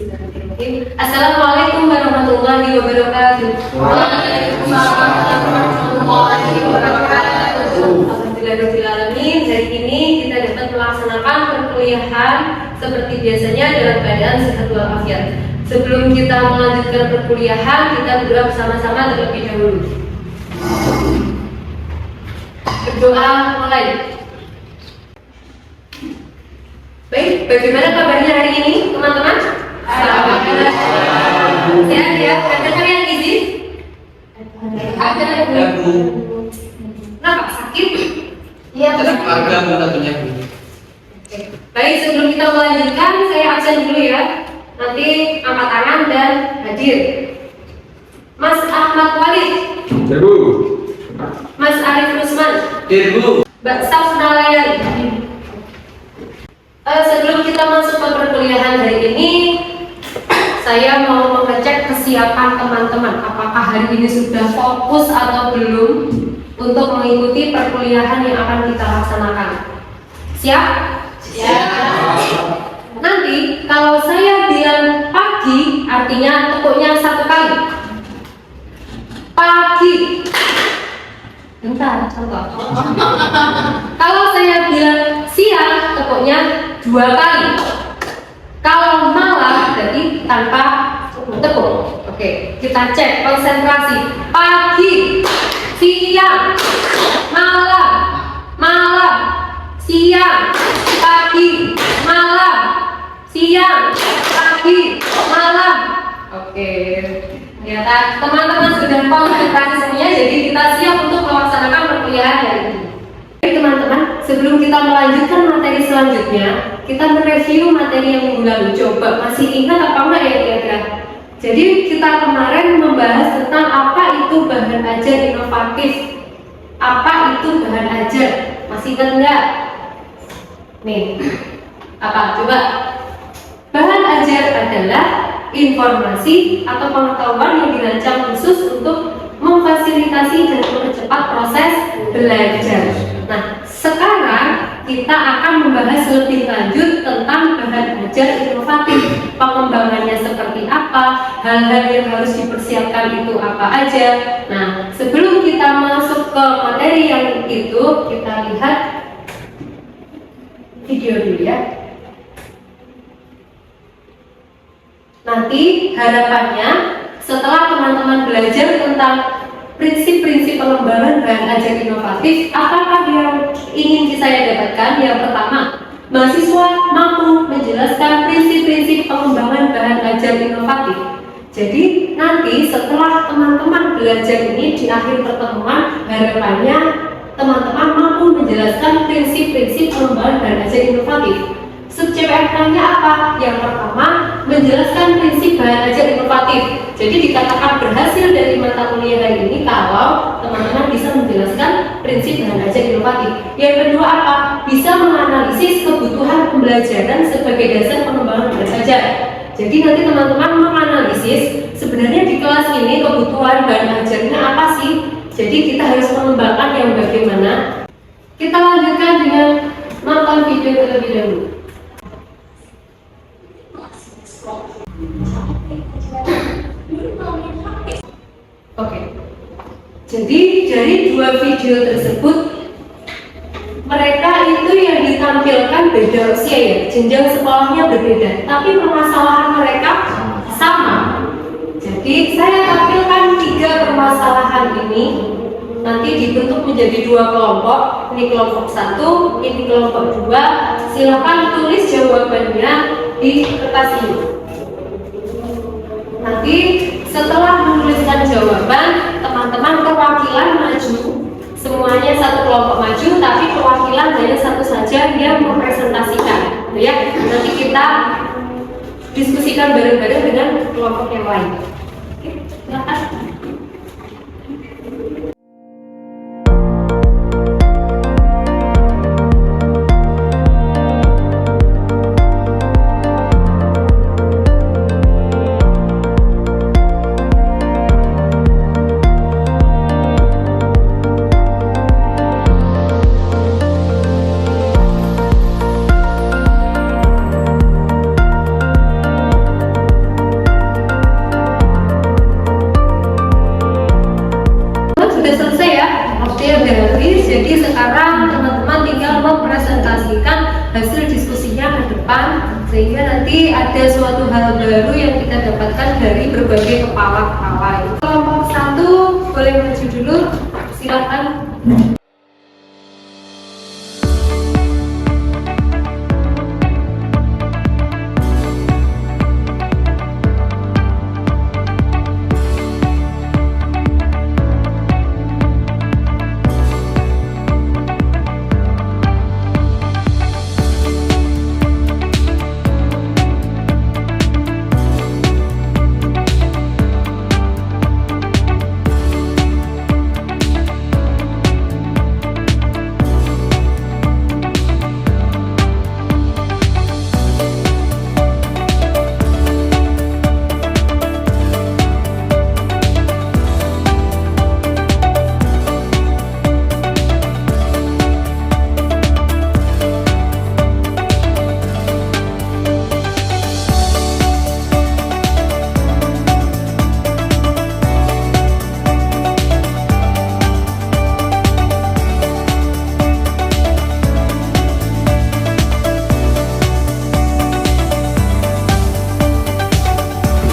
Assalamualaikum warahmatullahi wabarakatuh. Waalaikumsalam warahmatullahi wabarakatuh. Alhamdulillahirrahmanirrahim. Hari ini kita dapat melaksanakan perkuliahan seperti biasanya dalam keadaan sehat walafiat. Sebelum kita melanjutkan perkuliahan, kita berdoa bersama-sama terlebih dahulu. Berdoa mulai. Baik, bagaimana kabarnya hari ini, teman-teman? Alhamdulillah. Sehat ya? Ada yang gizi? Ada. Kenapa? Sakit? Iya. Keluarga tentunya. Baik, sebelum kita melanjutkan, saya absen dulu ya. Nanti angkat tangan dan hadir. Mas Ahmad Walid. Terbu. Mas Arif Rusman. Terbu. Mbak Safna Layani. Sebelum kita masuk ke perkuliahan hari ini, saya mau mengecek kesiapan teman-teman. Apakah hari ini sudah fokus atau belum untuk mengikuti perkuliahan yang akan kita laksanakan? Siap? Siap. Nanti kalau saya bilang pagi, artinya tekuknya satu kali. Pagi. Bentar, contoh. Kalau saya bilang siang, tekuknya 2 kali. Kalau malam berarti tanpa tekuk. Oke, kita cek konsentrasi. Pagi, siang, malam, malam, siang, pagi, malam, siang, pagi, malam. Oke, ternyata teman-teman sudah konsentrasi semuanya, jadi kita siap untuk melaksanakan perkuliahan hari ini. Baik teman-teman, sebelum kita melanjutkan materi selanjutnya, kita mereview materi yang minggu lalu. Coba masih ingat apa enggak ya kira-kira? Jadi kita kemarin membahas tentang apa itu bahan ajar inovatif. Apa itu bahan ajar? Masih ingat enggak? Nih, apa? Coba. Bahan ajar adalah informasi atau pengetahuan yang dirancang khusus untuk memfasilitasi dan mempercepat proses belajar. Nah, sekarang kita akan membahas lebih lanjut tentang bahan ajar inovatif. Pengembangannya seperti apa, hal-hal yang harus dipersiapkan itu apa aja. Nah, sebelum kita masuk ke materi yang itu, kita lihat video dulu ya. Nanti harapannya setelah teman-teman belajar tentang prinsip-prinsip pengembangan bahan ajar inovatif, apakah yang ingin saya dapatkan? Yang pertama, mahasiswa mampu menjelaskan prinsip-prinsip pengembangan bahan ajar inovatif. Jadi nanti setelah teman-teman belajar ini di akhir pertemuan, harapannya teman-teman mampu menjelaskan prinsip-prinsip pengembangan bahan ajar inovatif. Sub-CPNK-nya apa? Yang pertama, menjelaskan prinsip bahan ajar inovatif. Jadi dikatakan berhasil dari mata kuliah hari ini kalau teman-teman bisa menjelaskan prinsip bahan ajar inovatif. Yang kedua apa? Bisa menganalisis kebutuhan pembelajaran sebagai dasar pengembangan bahan ajar. Jadi nanti teman-teman menganalisis sebenarnya di kelas ini kebutuhan bahan ajarnya apa sih? Jadi kita harus mengembangkan yang bagaimana. Kita lanjutkan dengan nonton video terlebih dahulu. Oke. Jadi dari 2 video tersebut, mereka itu yang ditampilkan beda usia ya, jenjang sekolahnya berbeda, tapi permasalahan mereka sama. Jadi saya tampilkan 3 permasalahan ini, nanti dibentuk menjadi 2 kelompok. Ini kelompok 1, ini kelompok 2. Silakan tulis jawabannya di kertas ini. Nanti setelah menuliskan jawaban, teman-teman perwakilan maju. Semuanya satu kelompok maju, tapi perwakilan hanya satu saja yang mempresentasikan. Ya, nanti kita diskusikan bareng-bareng dengan kelompok yang lain. Oke, silakan. depan, sehingga nanti ada suatu hal baru yang kita dapatkan dari berbagai kepala-kepala. Kelompok 1 boleh maju dulu, silakan.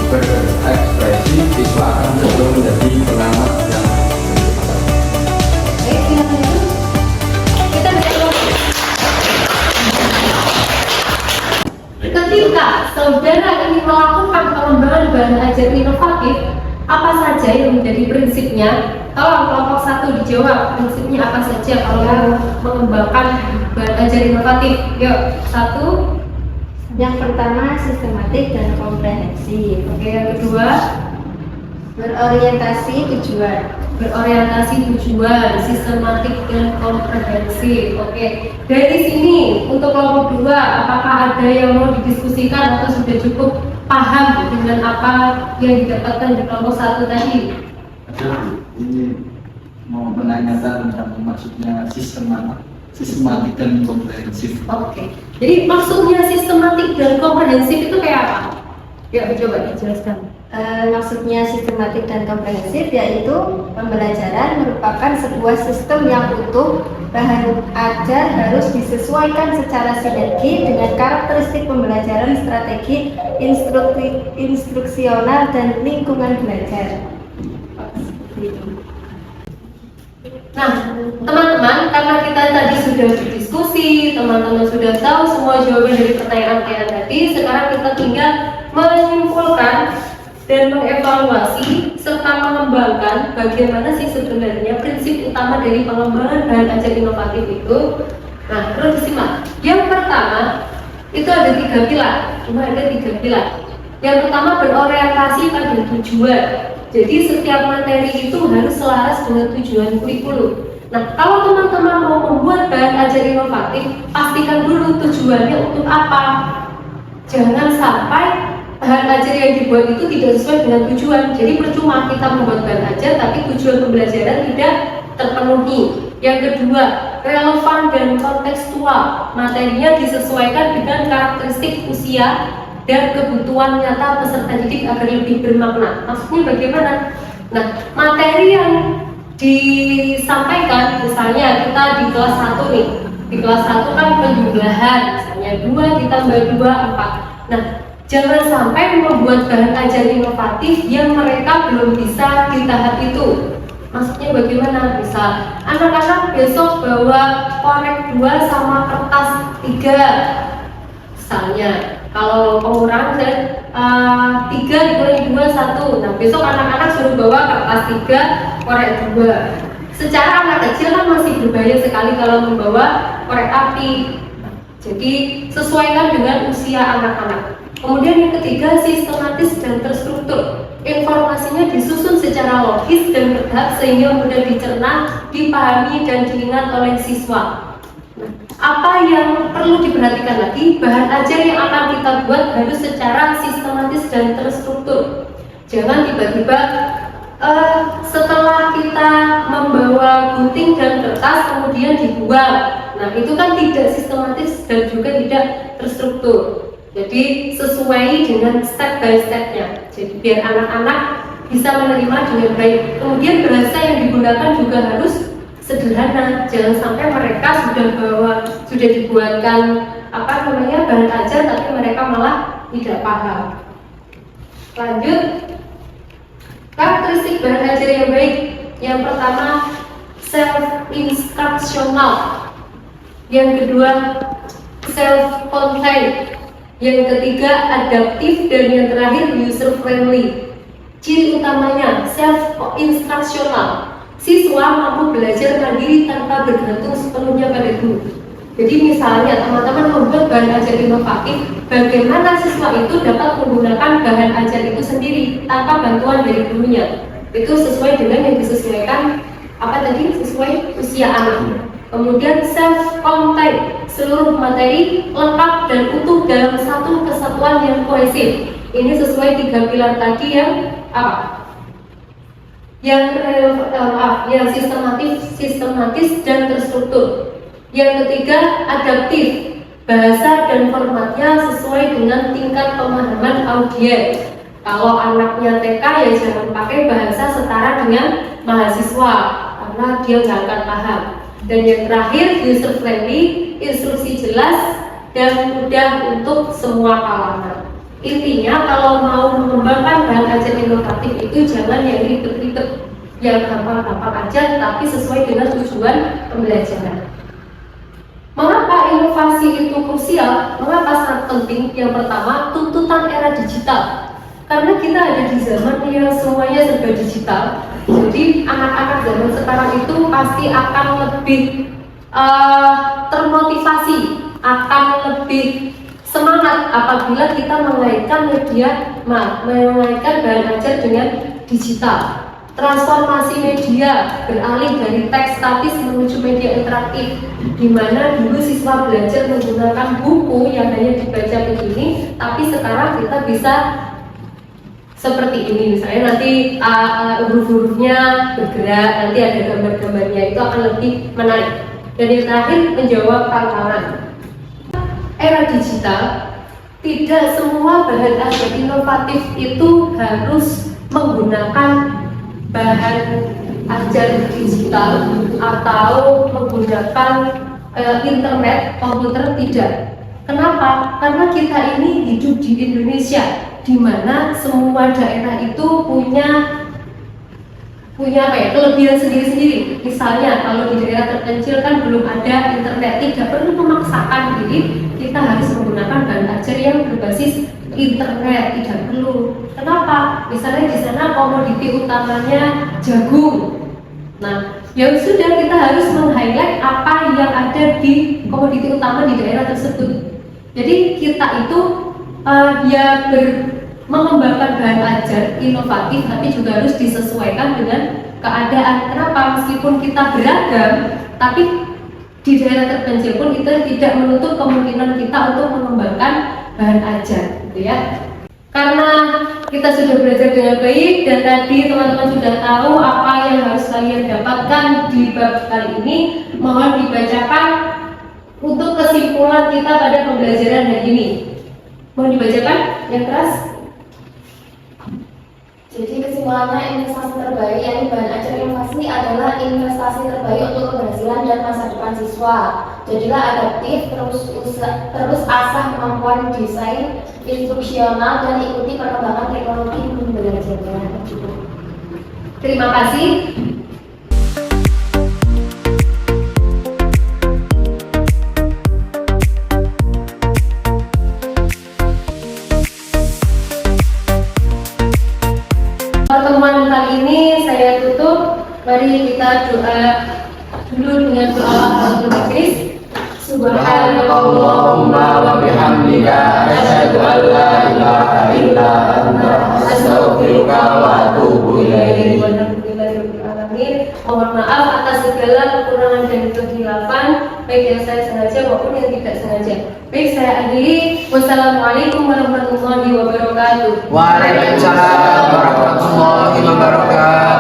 Berekspresi, siswa akan cenderung menjadi pengamat yang Kita bisa ketika saudara ingin melakukan pengembangan bahan ajar inovatif, apa saja yang menjadi prinsipnya? Kalau kelompok 1 dijawab, prinsipnya apa saja kalau mengembangkan bahan ajar inovatif? Yuk, 1. Yang pertama, sistematik dan komprehensif. Oke, yang kedua, Berorientasi tujuan. berorientasi tujuan, sistematik dan komprehensif. Oke, dari sini untuk kelompok 2, apakah ada yang mau didiskusikan atau sudah cukup paham dengan apa yang didapatkan di kelompok 1 tadi? ini mau menanyakan tentang maksudnya sistematik dan komprehensif. Oke, jadi maksudnya sistematik dan komprehensif itu kayak apa? Ya, coba dijelaskan. Maksudnya sistematik dan komprehensif yaitu pembelajaran merupakan sebuah sistem yang utuh. Bahan ajar harus disesuaikan secara sinergi dengan karakteristik pembelajaran, strategi instruksional dan lingkungan belajar. Nah, teman-teman, karena kita tadi sudah berdiskusi, teman-teman sudah tahu semua jawaban dari pertanyaan-pertanyaan tadi, sekarang kita tinggal menyimpulkan dan mengevaluasi serta mengembangkan bagaimana sih sebenarnya prinsip utama dari pengembangan bahan ajar inovatif itu. Nah, perlu disimak. Yang pertama, itu ada 3 pilar. Cuma ada 3 pilar. Yang pertama, berorientasi pada tujuan. Jadi setiap materi itu harus selaras dengan tujuan kurikulum. Nah, kalau teman-teman mau membuat bahan ajar inovatif, pastikan dulu tujuannya untuk apa. Jangan sampai bahan ajar yang dibuat itu tidak sesuai dengan tujuan. Jadi percuma kita membuat bahan ajar tapi tujuan pembelajaran tidak terpenuhi. Yang kedua, relevan dan kontekstual. Materinya disesuaikan dengan karakteristik usia dan kebutuhan nyata peserta didik agar lebih bermakna. Maksudnya bagaimana? Nah, materi yang disampaikan, misalnya kita di kelas 1 nih, di kelas 1 kan penjumlahan, misalnya 2 ditambah 2, 4. Nah, jangan sampai membuat bahan ajar inovatif yang mereka belum bisa di tahap itu. Maksudnya bagaimana? Misal, anak-anak besok bawa korek 2 sama kertas 3, misalnya. Kalau pengurangan dan 3 dikurangi 2, 1. Nah, besok anak-anak suruh bawa kertas 3, korek 2. Secara anak kecil kan masih berbahaya sekali kalau membawa korek api. Jadi sesuaikan dengan usia anak-anak. Kemudian yang ketiga, sistematis dan terstruktur. Informasinya disusun secara logis dan bertahap sehingga mudah dicerna, dipahami dan diingat oleh siswa. Apa yang perlu diperhatikan lagi, bahan ajar yang akan kita buat harus secara sistematis dan terstruktur. Jangan tiba-tiba setelah kita membawa gunting dan kertas kemudian dibuang. Nah, itu kan tidak sistematis dan juga tidak terstruktur. Jadi sesuai dengan step by stepnya. Jadi biar anak-anak bisa menerima dengan baik. Kemudian bahasa yang digunakan juga harus sederhana. Jangan sampai mereka sudah dibuatkan bahan ajar tidak paham. Lanjut, karakteristik bahan ajar yang baik. Yang pertama, self-instructional. Yang kedua, self-contained. Yang ketiga, adaptif. Dan yang terakhir, user-friendly. Ciri utamanya, self-instructional. Siswa mampu belajar mandiri tanpa bergantung sepenuhnya pada guru. Jadi misalnya teman-teman membuat bahan ajar inovatif, bagaimana siswa itu dapat menggunakan bahan ajar itu sendiri tanpa bantuan dari gurunya. Itu sesuai dengan yang disesuaikan sesuai usia anak. Kemudian self-contained, seluruh materi lengkap dan utuh dalam satu kesatuan yang kohesif. Ini sesuai 3 pilar tadi yang yang sistematis dan terstruktur. Yang ketiga, adaptif. Bahasa dan formatnya sesuai dengan tingkat pemahaman audiens. Kalau anaknya TK ya jangan pakai bahasa setara dengan mahasiswa karena dia nggak akan paham. Dan yang terakhir, user friendly, instruksi jelas dan mudah untuk semua kalangan. Intinya kalau mau mengembangkan bahan ajar inovatif itu jangan yang ribet-ribet, yang gampang-gampang aja, tapi sesuai dengan tujuan pembelajaran. Mengapa inovasi itu krusial? Mengapa sangat penting? Yang pertama, tuntutan era digital. Karena kita ada di zaman yang semuanya serba digital, jadi anak-anak zaman sekarang itu pasti akan lebih termotivasi, akan lebih semangat apabila kita mengaitkan mengaitkan bahan ajar dengan digital. Transformasi media beralih dari teks statis menuju media interaktif, di mana dulu siswa belajar menggunakan buku yang hanya dibaca begini, tapi sekarang kita bisa seperti ini. Misalnya nanti huruf-hurufnya bergerak, nanti ada gambar-gambarnya, itu akan lebih menarik. Dan yang terakhir, menjawab tantangan. Era digital, tidak semua bahan ajar inovatif itu harus menggunakan bahan ajar digital atau menggunakan internet, komputer, tidak. Kenapa? Karena kita ini hidup di Indonesia, di mana semua daerah itu punya kelebihan sendiri-sendiri. Misalnya kalau di daerah terpencil kan belum ada internet, tidak perlu memaksakan diri kita harus menggunakan bahan ajar yang berbasis internet, tidak perlu. Kenapa? Misalnya di sana komoditi utamanya jagung. Nah, ya sudah, kita harus meng-highlight apa yang ada di komoditi utama di daerah tersebut. Jadi kita itu mengembangkan bahan ajar inovatif, tapi juga harus disesuaikan dengan keadaan. Kenapa? Meskipun kita beragam, tapi di daerah terpencil pun kita tidak menutup kemungkinan kita untuk mengembangkan bahan ajar, gitu ya. Karena kita sudah belajar dengan baik dan tadi teman-teman sudah tahu apa yang harus kalian dapatkan di bab kali ini, mohon dibacakan untuk kesimpulan kita pada pembelajaran hari ini. Mohon dibacakan yang keras. Jadi kesimpulannya, investasi terbaik yakni bahan ajar inovasi adalah investasi terbaik untuk keberhasilan dan masa depan siswa. Jadilah adaptif, terus asah kemampuan desain instruksional dan ikuti perkembangan teknologi pembelajaran. Terima kasih. Pertemuan kali ini saya tutup. Mari kita doa dulu dengan doa Al-Fatihah. Subhanallahumma wa bihamdika asyhadu an la ilaha illa anta astaghfiruka wa atubu ilaik. Mohon maaf atas segala kekurangan dan kehilafan, baik yang saya sengaja maupun yang tidak sengaja. Baik, saya akhiri. Wassalamualaikum warahmatullahi wabarakatuh. Waalaikumsalam warahmatullahi wabarakatuh.